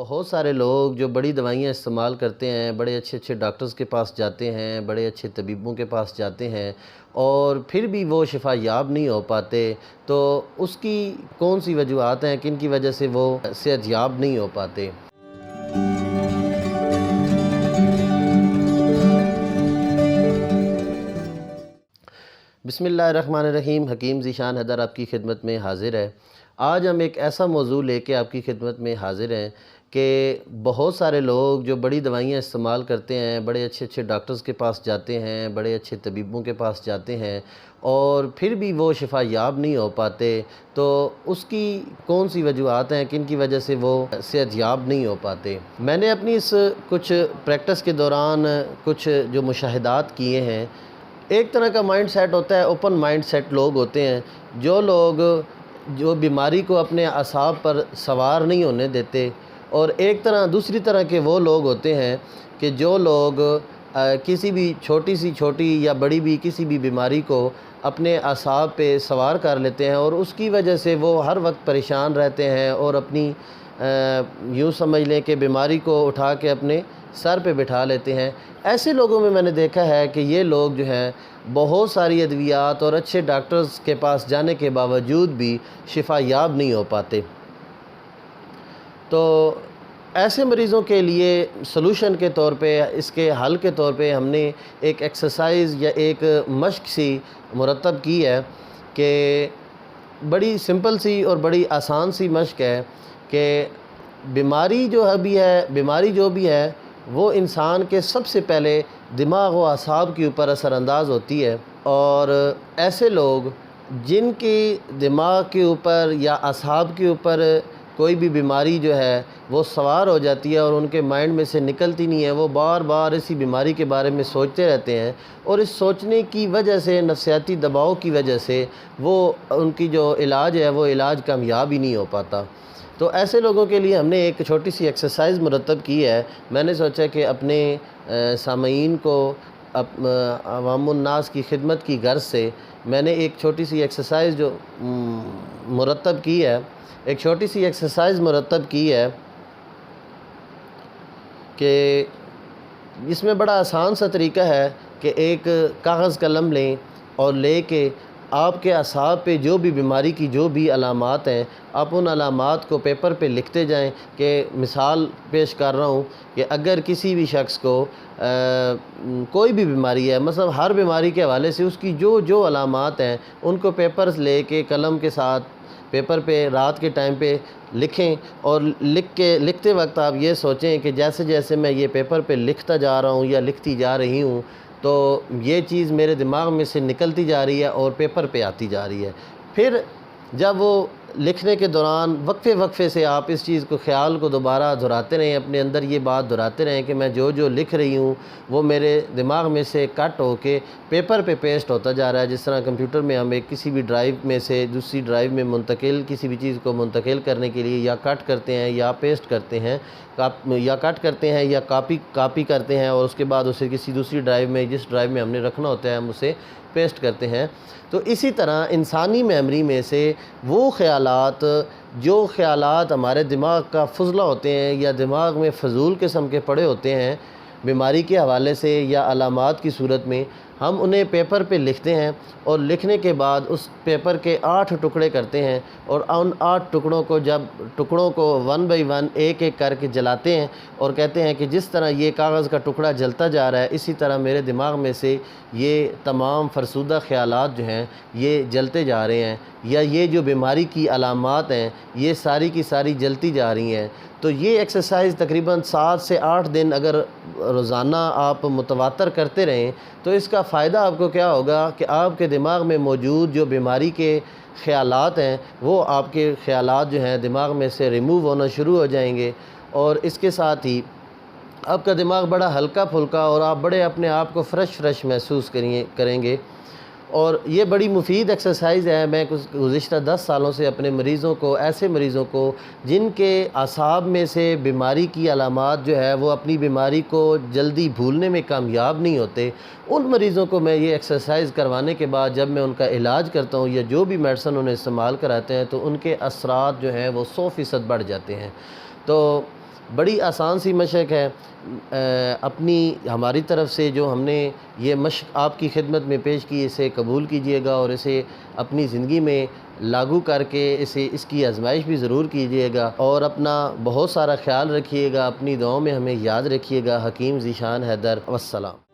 بہت سارے لوگ جو بڑی دوائیاں استعمال کرتے ہیں، بڑے اچھے اچھے ڈاکٹرز کے پاس جاتے ہیں، بڑے اچھے طبیبوں کے پاس جاتے ہیں اور پھر بھی وہ شفا یاب نہیں ہو پاتے، تو اس کی کون سی وجوہات ہیں، کن کی وجہ سے وہ صحت یاب نہیں ہو پاتے؟ بسم اللہ الرحمن الرحیم۔ حکیم ذیشان حیدر آپ کی خدمت میں حاضر ہے۔ آج ہم ایک ایسا موضوع لے کے آپ کی خدمت میں حاضر ہیں کہ بہت سارے لوگ جو بڑی دوائیاں استعمال کرتے ہیں، بڑے اچھے اچھے ڈاکٹرز کے پاس جاتے ہیں، بڑے اچھے طبیبوں کے پاس جاتے ہیں اور پھر بھی وہ شفا یاب نہیں ہو پاتے، تو اس کی کون سی وجوہات ہیں، کن کی وجہ سے وہ صحت یاب نہیں ہو پاتے؟ میں نے اپنی اس کچھ پریکٹس کے دوران کچھ جو مشاہدات کیے ہیں، ایک طرح کا مائنڈ سیٹ ہوتا ہے، اوپن مائنڈ سیٹ لوگ ہوتے ہیں، جو لوگ جو بیماری کو اپنے اعصاب پر سوار نہیں ہونے دیتے، اور ایک طرح دوسری طرح کے وہ لوگ ہوتے ہیں کہ جو لوگ کسی بھی چھوٹی یا بڑی بھی کسی بھی بیماری کو اپنے اعصاب پہ سوار کر لیتے ہیں اور اس کی وجہ سے وہ ہر وقت پریشان رہتے ہیں اور اپنی یوں سمجھ لیں کہ بیماری کو اٹھا کے اپنے سر پہ بٹھا لیتے ہیں۔ ایسے لوگوں میں نے دیکھا ہے کہ یہ لوگ جو ہیں بہت ساری ادویات اور اچھے ڈاکٹرز کے پاس جانے کے باوجود بھی شفا یاب نہیں ہو پاتے۔ تو ایسے مریضوں کے لیے سلوشن کے طور پہ، اس کے حل کے طور پہ ہم نے ایک ایکسرسائز یا ایک مشق سی مرتب کی ہے کہ بڑی سمپل سی اور بڑی آسان سی مشق ہے کہ بیماری جو بھی ہے وہ انسان کے سب سے پہلے دماغ و اعصاب کے اوپر اثر انداز ہوتی ہے، اور ایسے لوگ جن کی دماغ کے اوپر یا اعصاب کے اوپر کوئی بھی بیماری جو ہے وہ سوار ہو جاتی ہے اور ان کے مائنڈ میں سے نکلتی نہیں ہے، وہ بار بار اسی بیماری کے بارے میں سوچتے رہتے ہیں، اور اس سوچنے کی وجہ سے، نفسیاتی دباؤ کی وجہ سے وہ ان کی جو علاج ہے وہ علاج کامیاب ہی نہیں ہو پاتا۔ تو ایسے لوگوں کے لیے ہم نے ایک چھوٹی سی ایکسرسائز مرتب کی ہے۔ میں نے سوچا کہ اپنے سامعین کو عوام الناس کی خدمت کی غرض سے میں نے ایک چھوٹی سی ایکسرسائز جو مرتب کی ہے، کہ اس میں بڑا آسان سا طریقہ ہے کہ ایک کاغذ قلم لیں اور لے کے آپ کے اعصاب پہ جو بھی بیماری کی جو بھی علامات ہیں، آپ ان علامات کو پیپر پہ لکھتے جائیں۔ کہ مثال پیش کر رہا ہوں کہ اگر کسی بھی شخص کو کوئی بھی بیماری ہے، مثلا ہر بیماری کے حوالے سے اس کی جو علامات ہیں ان کو پیپرز لے کے قلم کے ساتھ پیپر پہ رات کے ٹائم پہ لکھیں، اور لکھتے وقت آپ یہ سوچیں کہ جیسے جیسے میں یہ پیپر پہ لکھتا جا رہا ہوں یا لکھتی جا رہی ہوں تو یہ چیز میرے دماغ میں سے نکلتی جا رہی ہے اور پیپر پہ آتی جا رہی ہے۔ پھر جب وہ لکھنے کے دوران وقفے سے آپ اس چیز کو، خیال کو دوبارہ دہراتے رہیں، اپنے اندر یہ بات دہراتے رہیں کہ میں جو لکھ رہی ہوں وہ میرے دماغ میں سے کٹ ہو کے پیپر پہ پیسٹ ہوتا جا رہا ہے۔ جس طرح کمپیوٹر میں ہم کسی بھی ڈرائیو میں سے دوسری ڈرائیو میں کسی بھی چیز کو منتقل کرنے کے لیے یا کٹ کرتے ہیں یا پیسٹ کرتے ہیں، یا کٹ کرتے ہیں یا کاپی کرتے ہیں، اور اس کے بعد اسے کسی دوسری ڈرائیو میں، جس ڈرائیو میں ہم نے رکھنا ہوتا ہے، ہم اسے پیسٹ کرتے ہیں۔ تو اسی طرح انسانی میموری میں سے وہ جو خیالات ہمارے دماغ کا فضلہ ہوتے ہیں یا دماغ میں فضول قسم کے پڑے ہوتے ہیں بیماری کے حوالے سے یا علامات کی صورت میں، ہم انہیں پیپر پہ لکھتے ہیں، اور لکھنے کے بعد اس پیپر کے 8 ٹکڑے کرتے ہیں، اور ان 8 ٹکڑوں کو 1 بائی 1 ایک کر کے جلاتے ہیں، اور کہتے ہیں کہ جس طرح یہ کاغذ کا ٹکڑا جلتا جا رہا ہے، اسی طرح میرے دماغ میں سے یہ تمام فرسودہ خیالات جو ہیں یہ جلتے جا رہے ہیں، یا یہ جو بیماری کی علامات ہیں یہ ساری کی ساری جلتی جا رہی ہیں۔ تو یہ ایکسرسائز تقریباً 7 سے 8 دن اگر روزانہ آپ متواتر کرتے رہیں تو اس کا فائدہ آپ کو کیا ہوگا کہ آپ کے دماغ میں موجود جو بیماری کے خیالات ہیں وہ آپ کے خیالات جو ہیں دماغ میں سے ریموو ہونا شروع ہو جائیں گے، اور اس کے ساتھ ہی آپ کا دماغ بڑا ہلکا پھلکا اور آپ بڑے اپنے آپ کو فریش محسوس کریں گے۔ اور یہ بڑی مفید ایکسرسائز ہے۔ میں گزشتہ 10 سالوں سے اپنے ایسے مریضوں کو جن کے اعصاب میں سے بیماری کی علامات جو ہے وہ اپنی بیماری کو جلدی بھولنے میں کامیاب نہیں ہوتے، ان مریضوں کو میں یہ ایکسرسائز کروانے کے بعد جب میں ان کا علاج کرتا ہوں یا جو بھی میڈیسن انہیں استعمال کراتے ہیں تو ان کے اثرات جو ہیں وہ 100% بڑھ جاتے ہیں۔ تو بڑی آسان سی مشق ہے، اپنی ہماری طرف سے جو ہم نے یہ مشق آپ کی خدمت میں پیش کی، اسے قبول کیجئے گا اور اسے اپنی زندگی میں لاگو کر کے اس کی آزمائش بھی ضرور کیجئے گا، اور اپنا بہت سارا خیال رکھیے گا، اپنی دعاؤں میں ہمیں یاد رکھیے گا۔ حکیم ذیشان حیدر، والسلام۔